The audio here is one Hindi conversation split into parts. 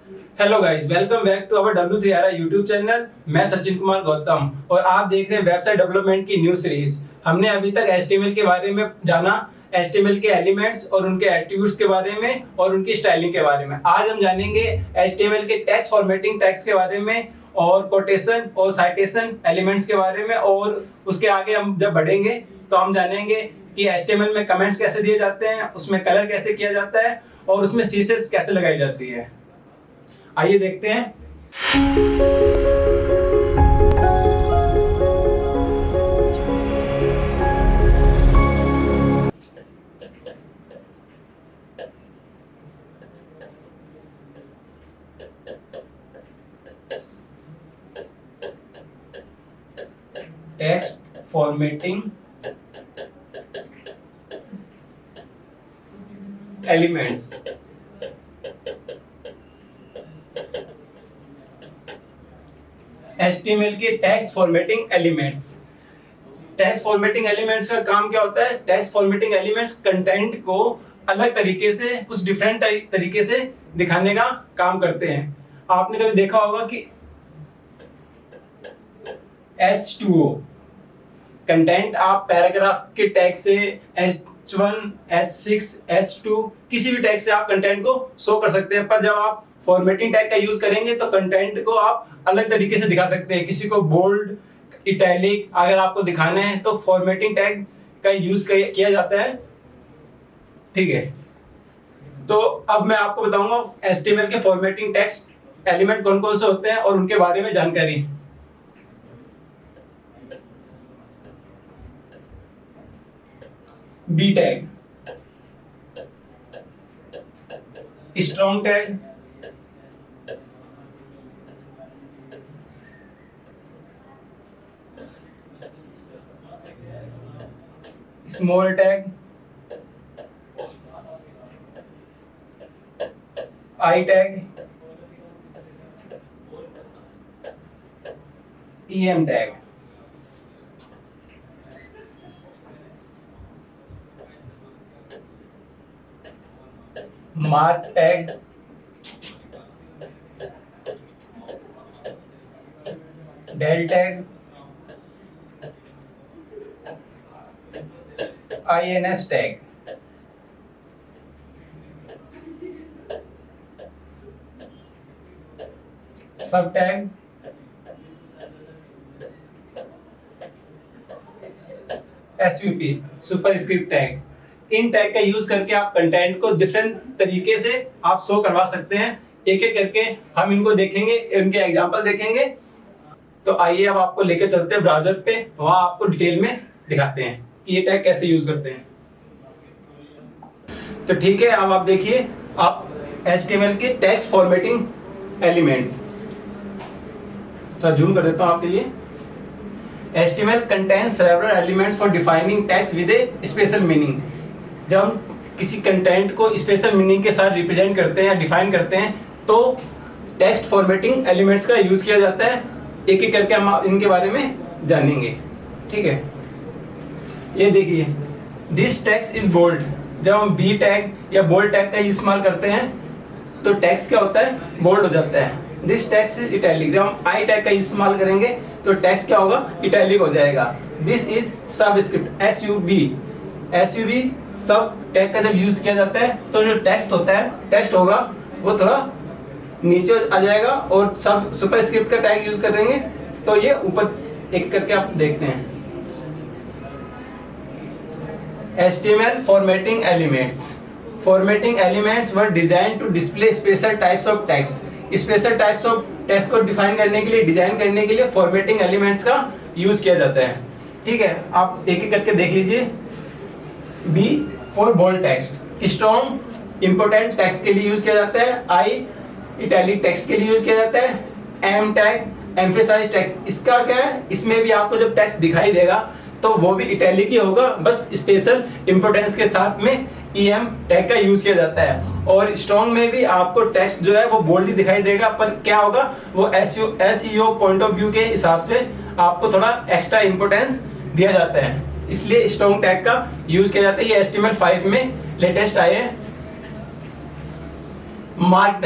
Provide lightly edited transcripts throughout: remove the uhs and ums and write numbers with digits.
Hello guys, welcome back to our W3RI YouTube channel. मैं सचिन कुमार गौतम और आप देख रहे हैं वेबसाइट डेवलपमेंट की न्यू सीरीज। हमने अभी तक HTML के बारे में जाना, HTML के एलिमेंट्स और उनके एट्रीब्यूट्स के बारे में और उनकी स्टाइलिंग के बारे में। आज हम जानेंगे HTML के टेक्स्ट फॉर्मेटिंग टैग्स के बारे में और कोटेशन और साइटेशन एलिमेंट्स के बारे में। और उसके आगे हम जब बढ़ेंगे तो हम जानेंगे कि HTML में कमेंट्स कैसे दिए जाते हैं, उसमें कलर कैसे किया जाता है और उसमें सीसेस कैसे लगाई जाती है। आइए देखते हैं। Text formatting elements. HTML के text formatting elements. Text formatting elements का काम क्या होता है? टेक्स्ट फॉर्मेटिंग एलिमेंट्स कंटेंट को अलग तरीके से, कुछ डिफरेंट तरीके से दिखाने का काम करते हैं। आपने कभी देखा होगा कि H2O कंटेंट आप पैराग्राफ के टैग से H1, H6, H2 किसी भी टैग से आप कंटेंट को शो कर सकते हैं, पर जब आप फॉर्मेटिंग टैग का यूज करेंगे तो कंटेंट को आप अलग तरीके से दिखा सकते हैं। किसी को बोल्ड, इटैलिक अगर आपको दिखाना है तो फॉर्मेटिंग टैग का यूज किया जाता है। ठीक है, तो अब मैं आपको बताऊंगा HTML के फॉर्मेटिंग टेक्स्ट एलिमेंट कौन कौन से होते हैं और उनके बारे में जानकारी। B tag, strong tag, small tag, I tag, EM tag. Mark tag, del tag, INS tag. Sub tag, SUP superscript tag. इन टैग का यूज करके आप कंटेंट को डिफरेंट तरीके से आप शो करवा सकते हैं। एक एक करके हम इनको देखेंगे, इनके एग्जांपल देखेंगे। तो आइए अब आपको लेकर चलते हैं ब्राउज़र पे, वहां आपको डिटेल में दिखाते हैं कि ये टैग कैसे यूज करते हैं। तो ठीक है, अब आप देखिए आप HTML के टेक्स्ट फॉर्मेटिंग एलिमेंट्स। थोड़ा जूम कर देता हूं आपके लिए। HTML contains several elements for defining text with a special meaning। जब हम किसी कंटेंट को स्पेशल मीनिंग के साथ रिप्रेजेंट करते हैं या डिफाइन करते हैं तो टेक्स्ट फॉर्मेटिंग एलिमेंट्स का यूज किया जाता है। एक एक करके हम इनके बारे में जानेंगे। ठीक है, ये देखिए, दिस टेक्स्ट इज बोल्ड। जब हम बी टैग या बोल्ड टैग का इस्तेमाल करते हैं तो टेक्स्ट क्या होता है? बोल्ड हो जाता है। This text is italic. जब हम आई टैग का इस्तेमाल करेंगे तो टेक्स्ट क्या होगा? इटैलिक हो जाएगा। दिस इज सबस्क्रिप्ट, SUB सब टैग का जब यूज किया जाता है तो जो टेक्स्ट होता है, टेक्स्ट होगा वो थोड़ा नीचे आ जाएगा, और सब सुपरस्क्रिप्ट का टैग यूज करेंगे तो ये ऊपर। एक करके आप देखते हैं। HTML formatting elements। Formatting elements were designed to display special types of text। Special types of text को डिफाइन करने के लिए, डिजाइन करने के लिए फॉर्मेटिंग एलिमेंट्स का यूज किया जाता है। ठीक है, आप एक एक करके देख लीजिए। B for bold text, strong important text के लिए यूज किया जाता है। आई इटैलिक टेक्स्ट के लिए यूज किया जाता है। Em tag emphasize text. इसका क्या है? इसमें भी आपको जब टेक्स्ट दिखाई देगा तो वो भी इटैलिक ही होगा, बस स्पेशल इंपोर्टेंस के साथ में EM टैग का यूज किया जाता है। और स्ट्रॉन्ग में भी आपको टेक्स्ट जो है वो बोल्ड दिखाई देगा, पर क्या होगा वो SEO पॉइंट ऑफ व्यू के हिसाब से आपको थोड़ा एक्स्ट्रा इंपोर्टेंस दिया जाता है, इसलिए स्ट्रॉन्ग टैग का यूज किया जाता है। ये HTML5 में लेटेस्ट आए हैं। मार्क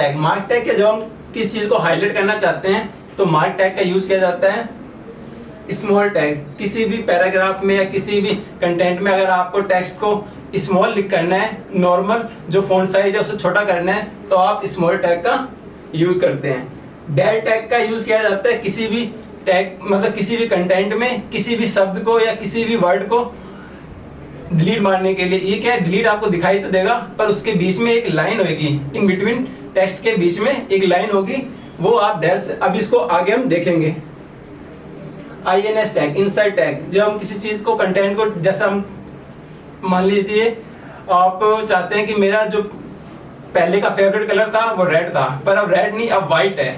टैग के जब हम किस चीज को हाईलाइट करना चाहते हैं तो मार्क टैग का यूज किया जाता है। स्मॉल टैग, किसी भी पैराग्राफ में या किसी भी कंटेंट में अगर आपको टेक्स्ट को स्मॉल लिख करना है, नॉर्मल जो फॉन्ट साइज है उसे छोटा करना है, तो आप स्मॉल टैग का यूज करते हैं। डेल टैग का यूज किया जाता है किसी भी टैग मतलब किसी भी कंटेंट में किसी भी शब्द को या किसी भी वर्ड को डिलीट मारने के लिए। ये क्या है, डिलीट आपको दिखाई तो देगा पर उसके बीच में एक लाइन होगी, इन बिटवीन टेक्स्ट के बीच में एक लाइन होगी, वो आप डेल से, अब इसको आगे हम देखेंगे। INS टैग, इंसर्ट टैग, जब हम किसी चीज को कंटेंट को, जैसा हम मान लीजिए आप चाहते हैं कि मेरा जो पहले का फेवरेट कलर था वो रेड था, पर अब रेड नहीं अब व्हाइट है,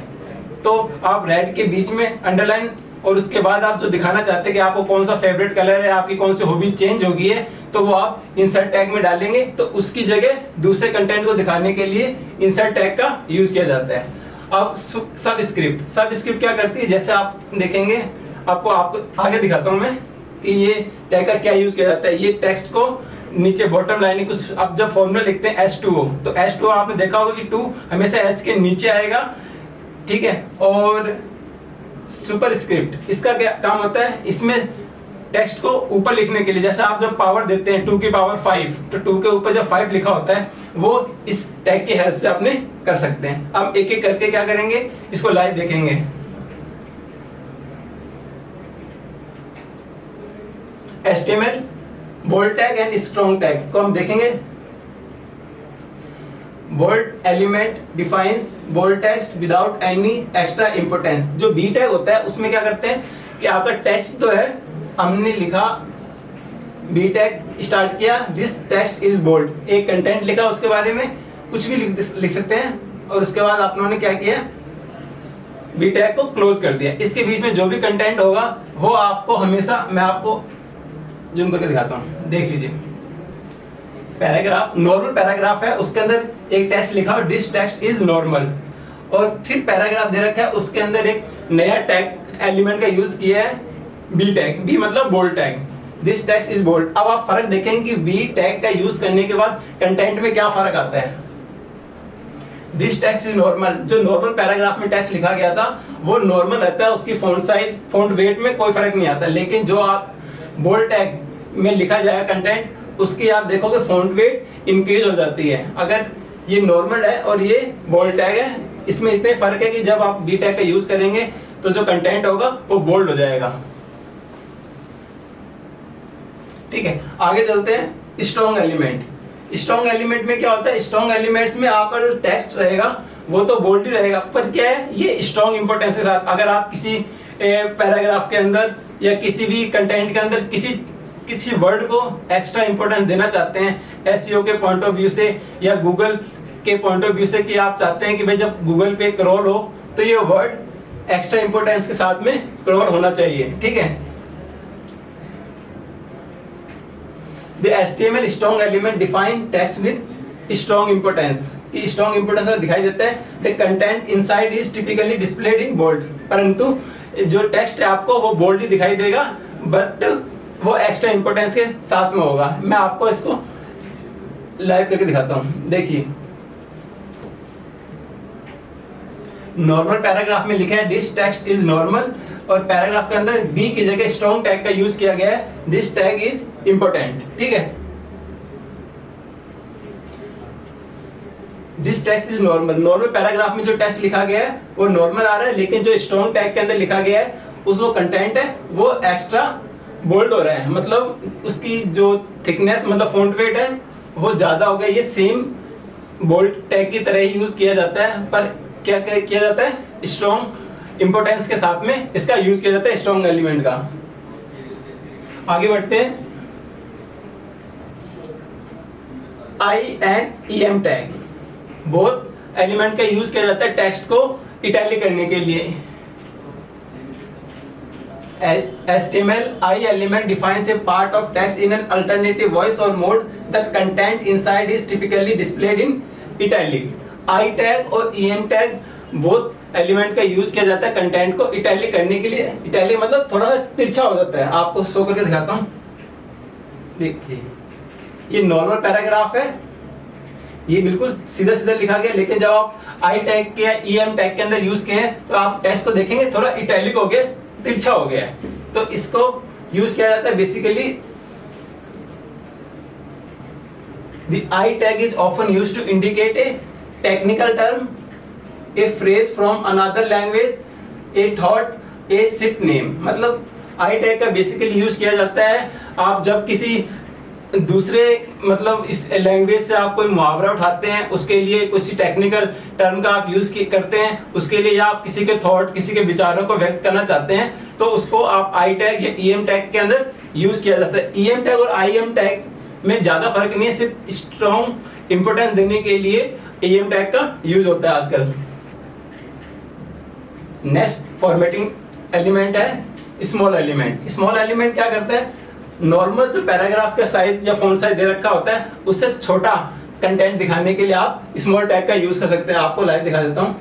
तो आप रेड के बीच में अंडरलाइन और उसके बाद आप जो दिखाना चाहते हैं कि आपको कौन सा फेवरेट कलर है, आपकी कौन सी हॉबी चेंज हो गई है, तो वो आप इंसर्ट टैग में डालेंगे, तो उसकी जगह दूसरे कंटेंट को दिखाने के लिए इंसर्ट टैग का यूज किया जाता है। अब सब स्क्रिप्ट क्या करती है, जैसे आप देखेंगे, आपको आगे दिखाता हूं मैं कि ये टैग का क्या यूज किया जाता है। ये टेक्स्ट को नीचे बॉटम लाइन कुछ, अब जब फॉर्मूला लिखते हैं H2O, तो H2O आपने देखा होगा कि 2 हमेशा H के नीचे आएगा, ठीक है। और सुपरस्क्रिप्ट, इसका क्या काम होता है, इसमें टेक्स्ट को ऊपर लिखने के लिए, जैसे आप जब पावर देते हैं 2 की पावर 5, तो 2 के ऊपर जब 5 लिखा होता है वो इस टैग की हेल्प से आपने कर सकते हैं। अब एक एक करके क्या करेंगे, इसको लाइव देखेंगे। HTML bold tag and strong tag को हम देखेंगे। Bold element defines bold text without any extra importance. जो बी टैग होता है उसमें क्या करते हैं कि आपका टेक्स्ट तो है, हमने लिखा बी टैग स्टार्ट किया, दिस टेक्स्ट इज बोल्ड, एक कंटेंट लिखा, उसके बारे में कुछ भी लिख सकते हैं, और उसके बाद आप लोगों ने क्या किया, बी टैग को क्लोज कर दिया। इसके बीच में जो भी कंटेंट होगा वो आपको हमेशा, मैं आपको जूम करके दिखाता हूँ, देख लीजिए। पैराग्राफ, नॉर्मल पैराग्राफ है, उसके अंदर एक टेक्स्ट लिखा और दिस टेक्स्ट इज नॉर्मल, और फिर पैराग्राफ दे रखा है, उसके अंदर एक नया टैग एलिमेंट का यूज किया है, बी टैग, बी मतलब bold tag, this text is bold. अब आप फर्क देखेंगे कि बी टैग का यूज करने के बाद कंटेंट में क्या फर्क आता है। दिस टेक्स्ट इज नॉर्मल, जो नॉर्मल पैराग्राफ में टेक्स्ट लिखा गया था वो नॉर्मल रहता है, उसकी फॉन्ट साइज, फॉन्ट वेट में कोई फर्क नहीं आता, लेकिन जो आप बोल्ड टैग में लिखा जाएगा कंटेंट, उसकी आप देखोगे फॉन्ट वेट इंक्रीज हो जाती है। अगर ये नॉर्मल है और ये बोल्ड टैग है, इसमें इतने फर्क है कि जब आप बी टैग का यूज करेंगे तो जो कंटेंट होगा वो बोल्ड हो जाएगा, ठीक है। आगे चलते हैं। स्ट्रॉन्ग एलिमेंट, स्ट्रॉन्ग एलिमेंट में क्या होता है, स्ट्रॉन्ग एलिमेंट्स में आपका जो टेक्स्ट रहेगा वो तो बोल्ड ही रहेगा, पर क्या है, ये स्ट्रॉन्ग इंपोर्टेंस के साथ, अगर आप किसी पैराग्राफ के अंदर या किसी भी कंटेंट के अंदर किसी वर्ड को एक्स्ट्रा इंपॉर्टेंस देना चाहते हैं एसईओ के पॉइंट ऑफ व्यू से या गूगल के पॉइंट ऑफ व्यू से, कि आप चाहते हैं कि भाई जब गूगल पे क्रॉल हो तो ये वर्ड एक्स्ट्रा इंपॉर्टेंस के साथ में क्रॉल होना चाहिए, ठीक है। The HTML strong element define text with strong importance, कि strong importance दिखाई देता है, the content inside is typically displayed in bold, परंतु जो टेक्स्ट है आपको वो बोल्ड ही दिखाई देगा, बट वो एक्स्ट्रा इंपोर्टेंस के साथ में होगा। मैं आपको इसको लाइव करके दिखाता हूं, देखिए। नॉर्मल पैराग्राफ में लिखा है दिस टेक्स्ट इज नॉर्मल, और पैराग्राफ के अंदर बी की जगह स्ट्रॉन्ग टैग का यूज किया गया है, दिस टैग इज इंपोर्टेंट, ठीक है। This text is normal, normal paragraph में जो टेक्स्ट लिखा गया है वो नॉर्मल आ रहा है, लेकिन जो स्ट्रॉन्ग टैग के अंदर लिखा गया है उसको कंटेंट है वो एक्स्ट्रा बोल्ड हो रहा है, मतलब उसकी जो थिकनेस मतलब फॉन्ट वेट है वो ज्यादा हो गया। ये सेम बोल्ड टैग की तरह ही यूज किया जाता है, पर क्या किया जाता है, स्ट्रॉन्ग इंपोर्टेंस के साथ में इसका यूज किया जाता है, स्ट्रॉन्ग एलिमेंट का। आगे बढ़ते हैं। I and EM tag, both element का यूज किया जाता है टेक्स्ट को इटैलिक करने के लिए। HTML I element defines a part of text in an alternative voice or mode. The content inside is typically displayed in italic. I tag और EM tag both एलिमेंट का यूज किया जाता है कंटेंट को इटैलिक करने के लिए। इटैलिक मतलब थोड़ा सा तिरछा हो जाता है, आपको शो करके दिखाता हूँ, देखिए। ये नॉर्मल पैराग्राफ है, ये बिल्कुल सीधा सीधा लिखा गया, लेकिन जब आप आई टैग के या EM टैग के अंदर यूज किए हैं तो आप टेक्स्ट को देखेंगे थोड़ा इटैलिक हो गया, तिरछा हो गया है। तो इसको यूज किया जाता है basically the I tag is often used to indicate a technical term, a phrase from another language, a thought, a ship name। मतलब I tag का बेसिकली यूज किया जाता है आप जब किसी दूसरे मतलब इस लैंग्वेज से आप कोई मुहावरा उठाते हैं, उसके लिए किसी टेक्निकल टर्म का आप यूज करते हैं उसके लिए, या आप किसी के थॉट, किसी के विचारों को व्यक्त करना चाहते हैं, तो उसको आप आई टैग या EM टैग के अंदर यूज किया जाता है। EM टैग और IM टैग में ज्यादा फर्क नहीं है, सिर्फ स्ट्रॉन्ग इंपोर्टेंस देने के लिए EM टैग का यूज होता है आजकल। नेक्स्ट फॉर्मेटिंग एलिमेंट है स्मॉल एलिमेंट। स्मॉल एलिमेंट क्या करता है, नॉर्मल जो पैराग्राफ का साइज या फॉन्ट साइज दे रखा होता है उससे छोटा कंटेंट दिखाने के लिए आप स्मॉल टैग का यूज कर सकते हैं। आपको लाइव दिखा देता हूं।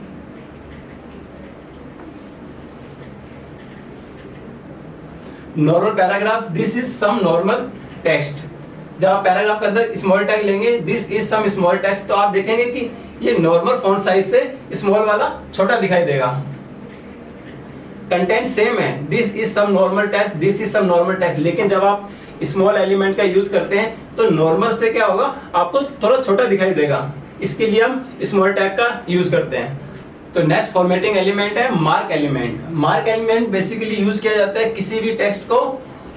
Normal paragraph, this is some normal text. जब आप पैराग्राफ के अंदर स्मॉल टैग लेंगे this is some small text, तो आप देखेंगे कि ये नॉर्मल फॉन्ट साइज से स्मॉल वाला छोटा दिखाई देगा। कंटेंट सेम है, this is some normal text, this is some normal text, लेकिन जब आप स्मॉल एलिमेंट का यूज करते हैं तो नॉर्मल से क्या होगा, आपको थोड़ा छोटा दिखाई देगा। इसके लिए हम स्मॉल टैग का यूज करते हैं। तो नेक्स्ट फॉर्मेटिंग एलिमेंट है mark element. Mark element basically use किया जाता है किसी भी टेक्स्ट को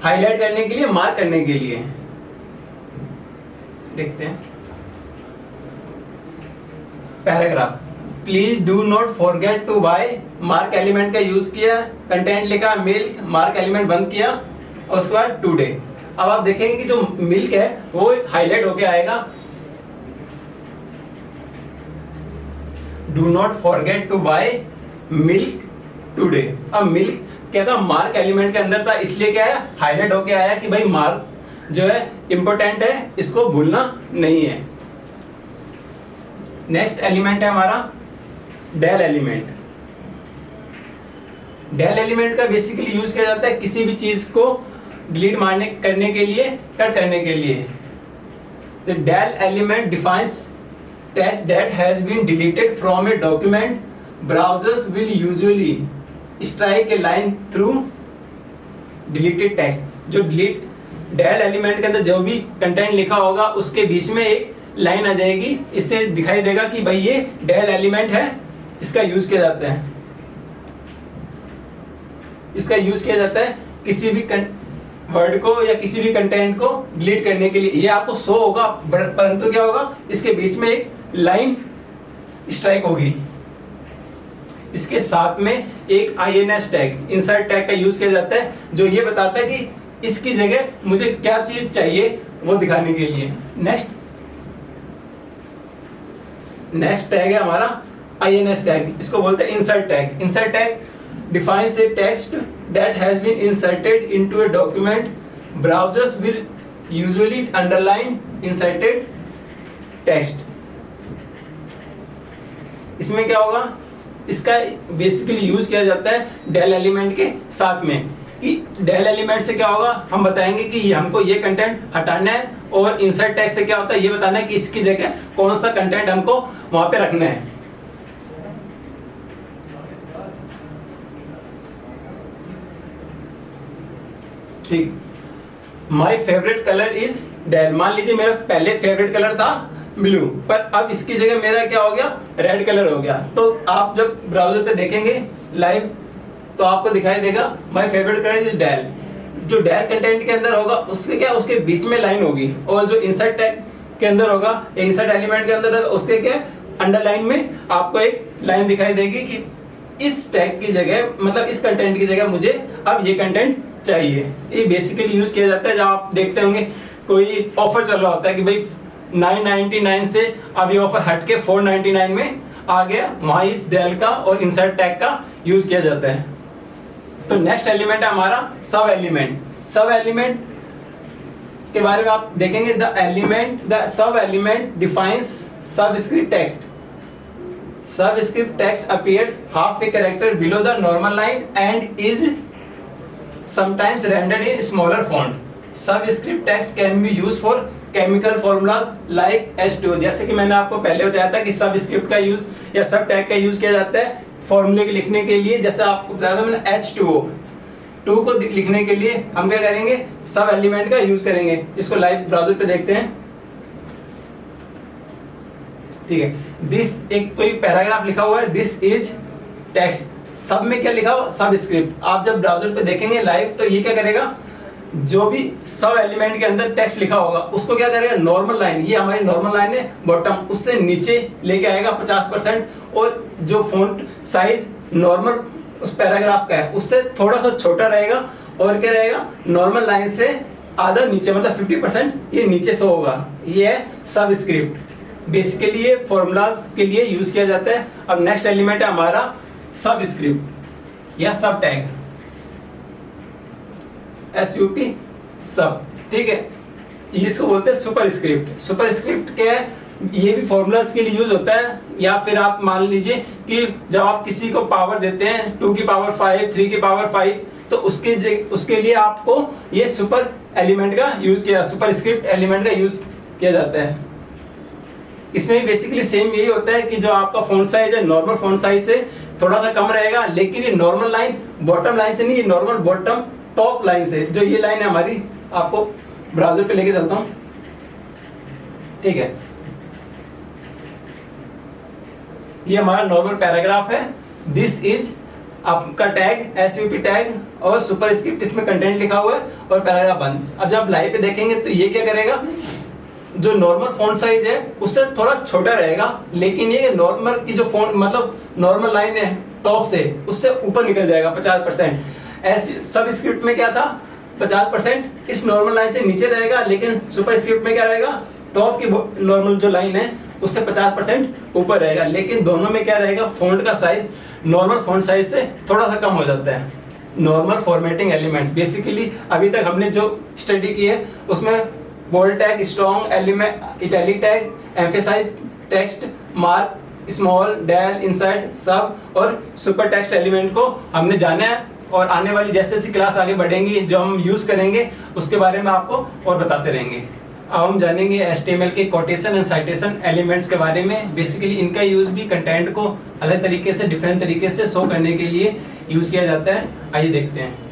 हाईलाइट करने के लिए, मार्क करने के लिए। देखते हैं paragraph, please do not forget to buy, mark element का यूज किया, कंटेंट लिखा मिल्क, मार्क एलिमेंट बंद किया और उसके बाद टुडे। अब आप देखेंगे कि जो मिल्क है वो एक हाईलाइट होके आएगा, do not forget to buy milk today. अब मिल्क क्या था, मार्क एलिमेंट के अंदर था, इसलिए क्या है हाईलाइट होके आया कि भाई मार्क जो है इंपॉर्टेंट है, इसको भूलना नहीं है। नेक्स्ट एलिमेंट है हमारा डेल एलिमेंट। डेल एलिमेंट का बेसिकली यूज किया जाता है किसी भी चीज को डिलीट मारने करने के लिए, कट करने के लिए। The del element defines text that has been deleted from a document, browsers will usually strike a line through deleted text. जो डिलीट डेल एलिमेंट के अंदर जो भी कंटेंट लिखा होगा उसके बीच में एक लाइन आ जाएगी, इससे दिखाई देगा कि भाई ये डेल एलिमेंट है, इसका यूज किया जाता है। इसका यूज किया जाता है किसी भी वर्ड को या किसी भी कंटेंट को डिलीट करने के लिए। ये आपको शो होगा, परंतु क्या होगा, इसके बीच में एक लाइन स्ट्राइक होगी। इसके साथ में एक INS टैग, इंसर्ट टैग का यूज किया जाता है, जो ये बताता है कि इसकी जगह मुझे क्या चीज चाहिए वो दिखाने के लिए। नेक्स्ट टैग है हमारा INS टैग, इसको बोलते हैं insert tag. Insert tag defines a text that has been inserted into a document, browsers will usually underline inserted text। इसमें क्या होगा, इसका बेसिकली यूज किया जाता है डेल एलिमेंट के साथ में, कि डेल एलिमेंट से क्या होगा, हम बताएंगे कि हमको ये कंटेंट हटाना है, और इंसर्ट टैग से क्या होता है, ये बताना है कि इसकी जगह कौन सा कंटेंट हमको वहां पे रखना है। ठीक, my favourite colour is del. मान लीजिए मेरा पहले फेवरेट कलर था ब्लू, पर अब इसकी जगह मेरा क्या हो गया, रेड कलर हो गया। तो आप जब ब्राउजर पे देखेंगे लाइव तो आपको दिखाई देगा my favourite colour is del. जो डेल कंटेंट के अंदर होगा उसके क्या, उसके बीच में लाइन होगी, और जो इंसर्ट टैग के अंदर होगा, इंसर्ट एलिमेंट के अंदर होगा, उसके क्या अंडरलाइन में आपको एक लाइन दिखाई देगी कि इस टैग की जगह, मतलब इस कंटेंट की जगह मुझे अब ये कंटेंट चाहिए। ये बेसिकली यूज किया जाता है जब आप देखते होंगे कोई ऑफर चल रहा होता है कि भाई 999 से अब ये ऑफर हट के 499 में आ गया, वहां इस डेल का और इंसर्ट टैग का यूज किया जाता है। तो नेक्स्ट एलिमेंट है हमारा सब एलिमेंट। सब एलिमेंट के बारे में आप देखेंगे, the sub element defines subscript text. Subscript text appears half a character below the normal line and is sometimes rendered in smaller font. Subscript text can be used for chemical formulas like H2O, जैसे कि मैंने आपको पहले बताया था कि सब स्क्रिप्ट का यूज या सब टैग का यूज किया जाता है फॉर्मूले के लिखने के लिए। जैसे आपको बताया था मैंने H2O, 2 को लिखने के लिए हम क्या करेंगे, सब एलिमेंट का यूज करेंगे। इसको लाइव ब्राउजर पे देखते हैं, ठीक है। दिस एक कोई पैराग्राफ लिखा हुआ है, दिस इज टेक्स्ट, सब में क्या लिखा हुआ, सब स्क्रिप्ट। आप जब ब्राउजर पे देखेंगे लाइव तो ये क्या करेगा, जो भी सब एलिमेंट के अंदर टेक्स्ट लिखा होगा उसको क्या करेगा, नॉर्मल लाइन, ये हमारी नॉर्मल लाइन है बॉटम, उससे नीचे लेके आएगा 50%, और जो फॉन्ट साइज नॉर्मल उस पैराग्राफ का है उससे थोड़ा सा छोटा रहेगा, और क्या रहेगा, नॉर्मल लाइन से आधा नीचे, मतलब 50% ये नीचे से होगा। ये है सब स्क्रिप्ट, बेसिकली ये फॉर्मूलाज के लिए यूज किया जाता है। अब नेक्स्ट एलिमेंट है हमारा सब स्क्रिप्ट या सब टैग, SUP सब, ठीक है। इसको बोलते हैं सुपर स्क्रिप्ट। सुपर स्क्रिप्ट क्या है, ये भी फॉर्मूलाज के लिए यूज होता है, या फिर आप मान लीजिए कि जब आप किसी को पावर देते हैं 2 की पावर 5, 3 की पावर 5, तो उसके लिए आपको ये सुपर एलिमेंट का यूज किया, सुपर स्क्रिप्ट एलिमेंट का यूज किया जाता है। इसमें बेसिकली सेम यही होता है कि जो आपका फॉन्ट साइज है नॉर्मल फॉन्ट साइज से थोड़ा सा कम रहेगा, लेकिन ये नॉर्मल लाइन बॉटम लाइन से नहीं, ये नॉर्मल बॉटम टॉप लाइन से, जो ये लाइन है हमारी, आपको ब्राउजर पे लेके चलता हूं, ठीक है। ये हमारा नॉर्मल पैराग्राफ है, दिस इज आपका टैग SUP टैग और सुपर स्क्रिप्ट, इसमें कंटेंट लिखा हुआ है और पैराग्राफ बंद। अब जब लाइव पे देखेंगे तो ये क्या करेगा, जो नॉर्मल फॉन्ट साइज है उससे थोड़ा छोटा रहेगा, लेकिन ये नॉर्मल की जो फॉन्ट मतलब नॉर्मल लाइन है टॉप से, उससे ऊपर निकल जाएगा 50%। ऐसे सब स्क्रिप्ट में क्या था, 50% इस नॉर्मल लाइन से नीचे रहेगा, लेकिन सुपर स्क्रिप्ट में क्या रहेगा, टॉप की नॉर्मल जो लाइन है उससे 50% ऊपर रहेगा, लेकिन दोनों में क्या रहेगा, फॉन्ट का साइज नॉर्मल फॉन्ट साइज से थोड़ा सा कम हो जाता है। नॉर्मल फॉर्मेटिंग एलिमेंट्स, बेसिकली अभी तक हमने जो स्टडी की है उसमें bold tag, strong element, italic tag, emphasize text, mark, small, del, insert, sub और सुपर टेक्स्ट एलिमेंट को हमने जाना है, और आने वाली जैसे जैसी क्लास आगे बढ़ेंगी जो हम यूज करेंगे उसके बारे में आपको और बताते रहेंगे। अब हम जानेंगे HTML के कोटेशन एंड साइटेशन एलिमेंट्स के बारे में। बेसिकली इनका यूज भी कंटेंट को अलग तरीके से, डिफरेंट तरीके से शो करने के लिए यूज किया जाता है। आइए देखते हैं।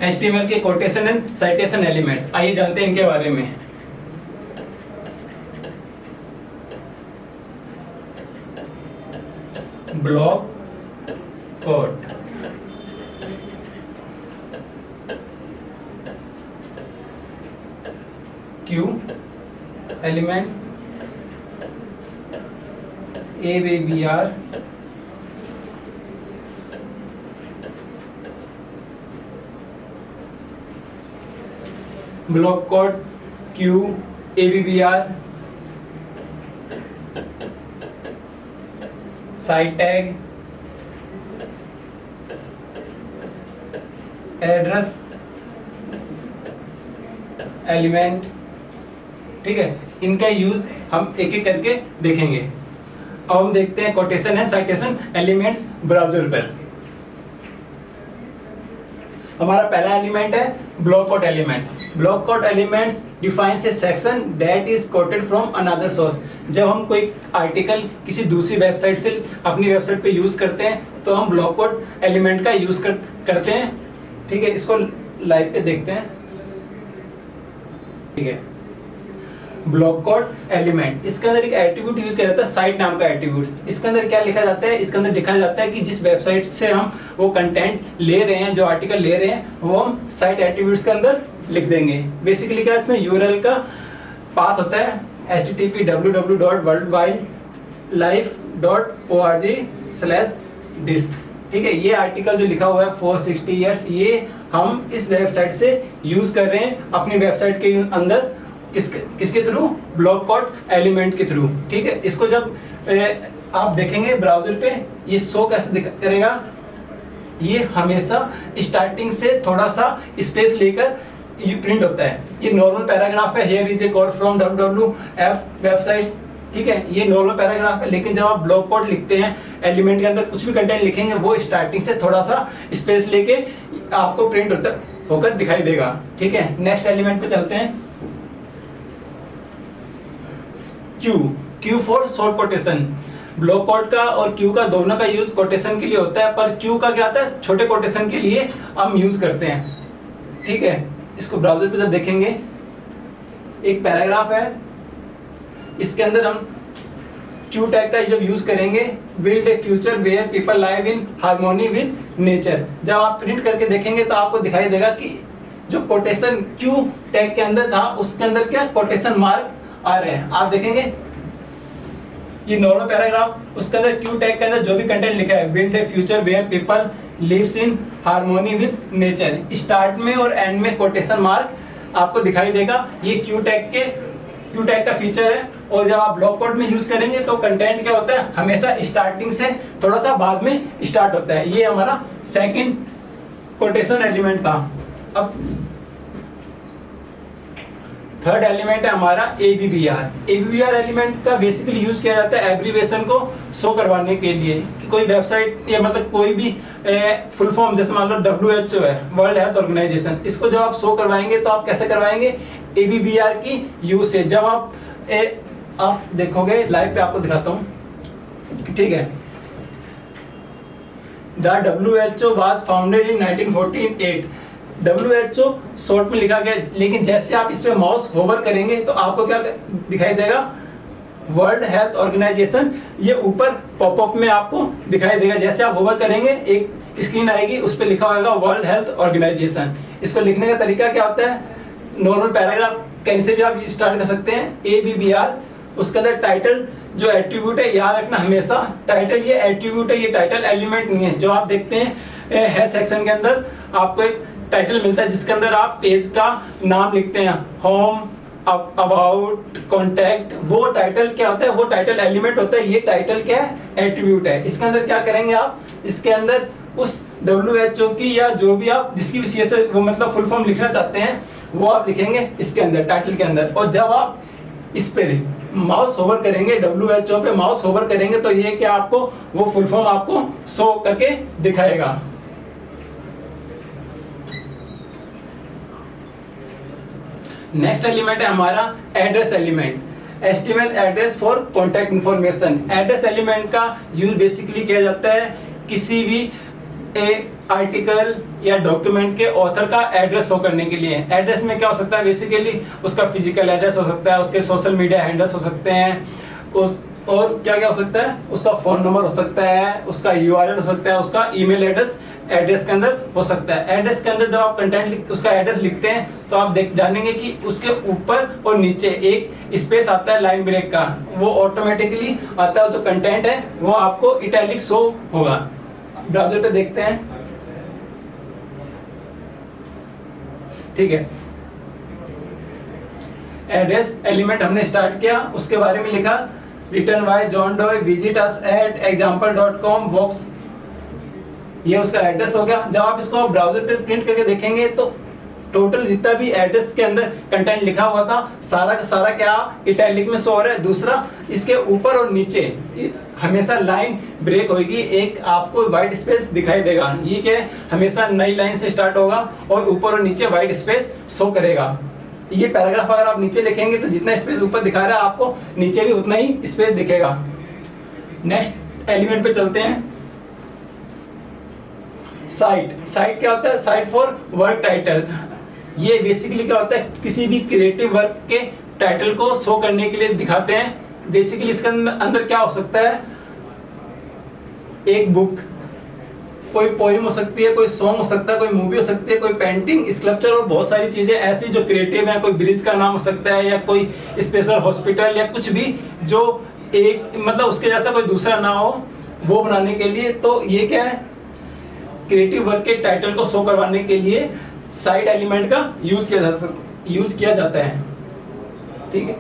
HTML के कोटेशन एंड साइटेशन एलिमेंट्स, आइए जानते हैं इनके बारे में। Block code, Q element, AVBR, block code, Q, AVBR, site tag, address element, ठीक है। इनका यूज हम एक एक करके देखेंगे। अब हम देखते हैं quotation and citation elements browser पर। हमारा पहला एलिमेंट है block code element. Block code elements defines A section that is coated from another source. जब हम कोई आर्टिकल किसी दूसरी वेबसाइट से अपनी वेबसाइट पे यूज करते हैं तो हम ब्लॉक कोड एलिमेंट का यूज करते हैं, ठीक है। इसको लाइव पे देखते हैं, ठीक है। ब्लॉक कोड एलिमेंट, इसके अंदर एक एट्रीब्यूट यूज किया जाता है, साइट नाम का एट्रीब्यूट। इसके अंदर क्या लिखा जाता है, इसके अंदर लिखा जाता है कि जिस वेबसाइट से हम वो कंटेंट ले रहे हैं, जो आर्टिकल ले रहे हैं, वो हम साइट एट्रीब्यूट्स के अंदर लिख देंगे। बेसिकली क्या इसमें यूआरएल का पाथ होता है http www.worldwildlife.org/this, ठीक है। ये आर्टिकल जो लिखा हुआ है 460 ईयर्स, ये हम इस वेबसाइट से यूज कर रहे हैं अपनी वेबसाइट के अंदर, किसके थ्रू, ब्लॉक कोड एलिमेंट के थ्रू। ठीक है, इसको जब आप देखेंगे ब्राउजर पे, ये शो कैसे करेगा, ये हमेशा स्टार्टिंग से थोड़ा सा स्पेस लेकर ये प्रिंट होता है। ये नॉर्मल पैराग्राफ है, here is a code from WWF websites. ठीक है, ये नॉर्मल पैराग्राफ है, लेकिन जब आप ब्लॉक कोड लिखते हैं एलिमेंट के अंदर कुछ भी कंटेंट लिखेंगे, वो स्टार्टिंग से थोड़ा सा स्पेस लेके आपको प्रिंट होकर दिखाई देगा। ठीक है, नेक्स्ट एलिमेंट पे चलते हैं। Q for short quotation. Block code का और क्यू का दोनों का यूज कोटेशन के लिए होता है, पर क्यू का क्या होता है, छोटे कोटेशन के लिए हम यूज करते हैं। ठीक है, इसको ब्राउजर पे जब देखेंगे, एक पैराग्राफ है, इसके अंदर हम क्यू टैग का जब यूज करेंगे, build a future where people live in harmony with nature. जब आप प्रिंट करके देखेंगे तो आपको दिखाई देगा कि जो कोटेशन क्यू टैग के अंदर था, उसके अंदर क्या कोटेशन मार्क आ रहे हैं। आप देखेंगे ये नॉर्मल पैराग्राफ, उसके अंदर क्यू टैग के अंदर जो भी कंटेंट लिखा है, build a future where people lives in harmony with nature, start में और एंड में कोटेशन मार्क आपको दिखाई देगा। ये क्यू टैग का फीचर है। और जब आप ब्लॉक कोड में यूज करेंगे तो कंटेंट क्या होता है, हमेशा स्टार्टिंग से थोड़ा सा बाद में स्टार्ट होता है। ये हमारा सेकंड कोटेशन एलिमेंट था। अब थर्ड एलिमेंट है हमारा ABBR। ABBR एलिमेंट का बेसिकली यूज किया जाता है एब्रीवेशन को शो करवाने के लिए कि कोई वेबसाइट या मतलब कोई भी फुल फॉर्म, जैसे मान लो WHO है, वर्ल्ड हेल्थ ऑर्गेनाइजेशन, इसको जब आप शो करवाएंगे तो आप कैसे करवाएंगे, ABBR की यूज से। जब आप देखोगे लाइव पे, आपको दिखाता हूँ। ठीक है, the WHO was founded in 1948। WHO short में लिखा गया, लेकिन जैसे आप इस पे माउस होवर करेंगे तो आपको क्या दिखाई देगा, वर्ल्ड हेल्थ ऑर्गेनाइजेशन। ये ऊपर पॉपअप में आपको दिखाई देगा, जैसे आप होवर करेंगे एक स्क्रीन आएगी, उस पर लिखा होगा वर्ल्ड हेल्थ ऑर्गेनाइजेशन। इसको लिखने का तरीका क्या होता है, नॉर्मल पैराग्राफ कहीं से भी आप स्टार्ट कर सकते हैं, ABBR। उसके अंदर टाइटल जो एट्रीब्यूट है, याद रखना हमेशा टाइटल ये एट्रीब्यूट है, ये टाइटल एलिमेंट नहीं है। जो आप देखते हैं हेल्थ सेक्शन के अंदर आपको एक टाइटल मिलता है, जिसके अंदर आप पेज का नाम लिखते हैं, होम, अबाउट, कॉन्टैक्ट। वो टाइटल क्या होता है, वो टाइटल एलिमेंट होता है। ये टाइटल क्या है, एट्रीब्यूट है। इसके अंदर क्या करेंगे आप, इसके अंदर उस WHO की या जो भी आप जिसकी भी CSS वो मतलब फुल फॉर्म लिखना चाहते हैं, वो आप लिखेंगे इसके अंदर, टाइटल के अंदर। और जब आप इस पे माउस होवर करेंगे, WHO पे माउस होवर करेंगे, तो ये क्या आपको वो फुल फॉर्म आपको शो करके दिखाएगा। नेक्स्ट एलिमेंट है हमारा address element. HTML address for contact information. Address element का यूज बेसिकली किया जाता है किसी भी आर्टिकल या डॉक्यूमेंट के ऑथर का एड्रेस शो करने के लिए। एड्रेस में क्या हो सकता है, बेसिकली उसका फिजिकल एड्रेस हो सकता है, उसके सोशल मीडिया हैंडल्स हो सकते हैं, और क्या क्या हो सकता है, उसका फोन नंबर हो सकता है, उसका URL हो सकता है, उसका ईमेल एड्रेस एड्रेस के अंदर हो सकता है। एड्रेस के अंदर जब आप कंटेंट उसका एड्रेस लिखते हैं तो आप जानेंगे कि उसके ऊपर और नीचे एक स्पेस आता है लाइन ब्रेक का, वो ऑटोमेटिकली आता है। जो कंटेंट है वो आपको इटैलिक शो होगा। ब्राउजर पे देखते हैं। ठीक है, एड्रेस एलिमेंट हमने स्टार्ट किया, उसके बारे में लिखा, return bye John doe, visit us at example.com box, ये उसका एड्रेस हो गया। जब आप इसको ब्राउजर पे प्रिंट करके देखेंगे तो टोटल जितना भी एड्रेस के अंदर कंटेंट लिखा हुआ था, सारा का सारा क्या इटैलिक में शो हो रहा है। दूसरा, इसके ऊपर और नीचे हमेशा लाइन ब्रेक होगी, एक आपको व्हाइट स्पेस दिखाई देगा। ये क्या है, हमेशा नई लाइन से स्टार्ट होगा और ऊपर और नीचे व्हाइट स्पेस शो करेगा। ये पैराग्राफ अगर आप नीचे लिखेंगे तो जितना स्पेस ऊपर दिखा रहा है आपको नीचे भी उतना ही स्पेस दिखेगा। नेक्स्ट एलिमेंट पे चलते हैं। साइट क्या होता है, साइट फॉर वर्क टाइटल। ये बेसिकली क्या होता है, किसी भी क्रिएटिव वर्क के टाइटल को शो करने के लिए दिखाते हैं। बेसिकली इसके अंदर क्या हो सकता है, एक बुक, कोई पोएम हो सकती है, कोई सॉन्ग हो सकता है, कोई मूवी हो सकती है, कोई पेंटिंग, स्कल्पचर और बहुत सारी चीजें ऐसी जो क्रिएटिव है। कोई ब्रिज का नाम हो सकता है या कोई स्पेशल हॉस्पिटल या कुछ भी जो एक मतलब उसके जैसा कोई दूसरा ना हो, वो बनाने के लिए। तो ये क्या है, क्रिएटिव वर्क के टाइटल को शो करवाने के लिए साइड एलिमेंट का यूज किया जाता है। ठीक है,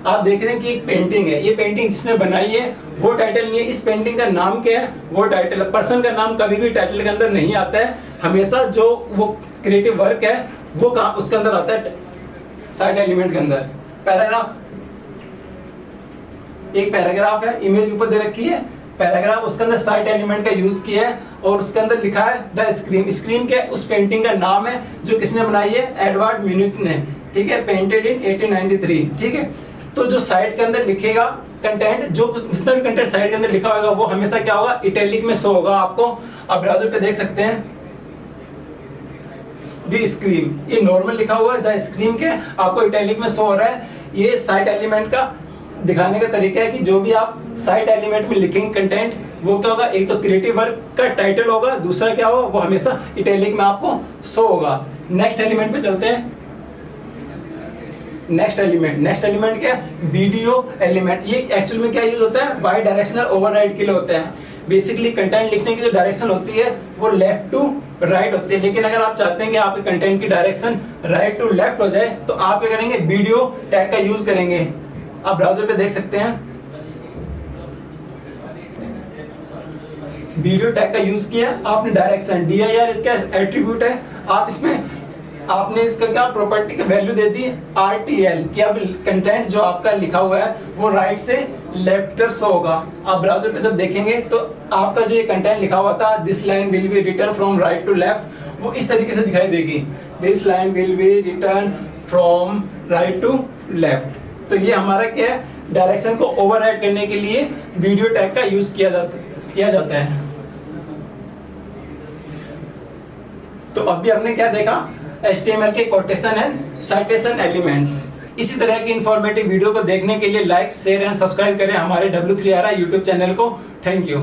आप देख रहे हैं कि एक पेंटिंग है, ये पेंटिंग जिसने बनाई है वो टाइटल नहीं है, इस पेंटिंग का नाम क्या है वो टाइटल है। पर्सन का नाम कभी भी टाइटल के अंदर नहीं आता है, हमेशा जो वो क्रिएटिव वर्क है वो उसके अंदर आता है साइड एलिमेंट के अंदर। पैराग्राफ, एक पैराग्राफ है, इमेज ऊपर दे रखी है, पैराग्राफ, उसके अंदर साइड एलिमेंट का यूज किया है और उसके अंदर लिखा है द स्क्रीम। स्क्रीम क्या है, उस पेंटिंग का नाम है जो किसने बनाई है, एडवर्ड म्यूनिच ने। ठीक है, पेंटेड इन 1893। ठीक है, तो जो साइड के अंदर लिखेगा कंटेंट, जो जितना भी कंटेंट साइड के अंदर लिखा होगा वो हमेशा क्या होगा, इटैलिक में शो होगा। आपको आप ब्राउज़र पे देख सकते हैं द स्क्रीम, ये नॉर्मल लिखा हुआ है, द स्क्रीम के आपको इटैलिक में शो हो रहा है। ये साइड एलिमेंट का दिखाने का तरीका है कि जो भी आप साइड एलिमेंट में लिखेंगे कंटेंट वो क्या होगा, एक तो क्रिएटिव वर्क का टाइटल होगा, दूसरा क्या होगा वो हमेशा इटैलिक में आपको शो होगा। नेक्स्ट एलिमेंट पे चलते हैं। नेक्स्ट एलिमेंट क्या है, वीडियो एलिमेंट। ये एक्चुअल में क्या यूज होता है, बाई डायरेक्शनल ओवरराइड के लिए होता है। बेसिकली कंटेंट लिखने की जो डायरेक्शन होती है वो लेफ्ट टू राइट होती है, लेकिन अगर आप चाहते हैं कि आपके कंटेंट की डायरेक्शन राइट टू लेफ्ट हो जाए तो आप क्या करेंगे, वीडियो टैग का यूज करेंगे। आप ब्राउज़र पे देख सकते हैं, वीडियो टैग का यूज किया आपने, डायरेक्शन dir इसका एट्रीब्यूट है, आप इसमें आपने इसका क्या प्रॉपर्टी का वैल्यू दे दी RTL कि अब कंटेंट जो आपका लिखा हुआ है वो राइट से लेफ्ट तरफ शो होगा। आप ब्राउज़र पे जब देखेंगे तो आपका जो ये कंटेंट लिखा हुआ था this line will be written from right to left, वो इस तरीके से दिखाई देगी, this line will be written from right to left. तो ये हमारा क्या है, डायरेक्शन को ओवरराइड करने के लिए वीडियो टैग का यूज किया जाता है। तो अभी हमने क्या देखा, HTML के कोटेशन एंड साइटेशन एलिमेंट्स। इसी तरह की इंफॉर्मेटिव वीडियो को देखने के लिए लाइक, शेयर एंड सब्सक्राइब करें हमारे W3RI यूट्यूब चैनल को। Thank you.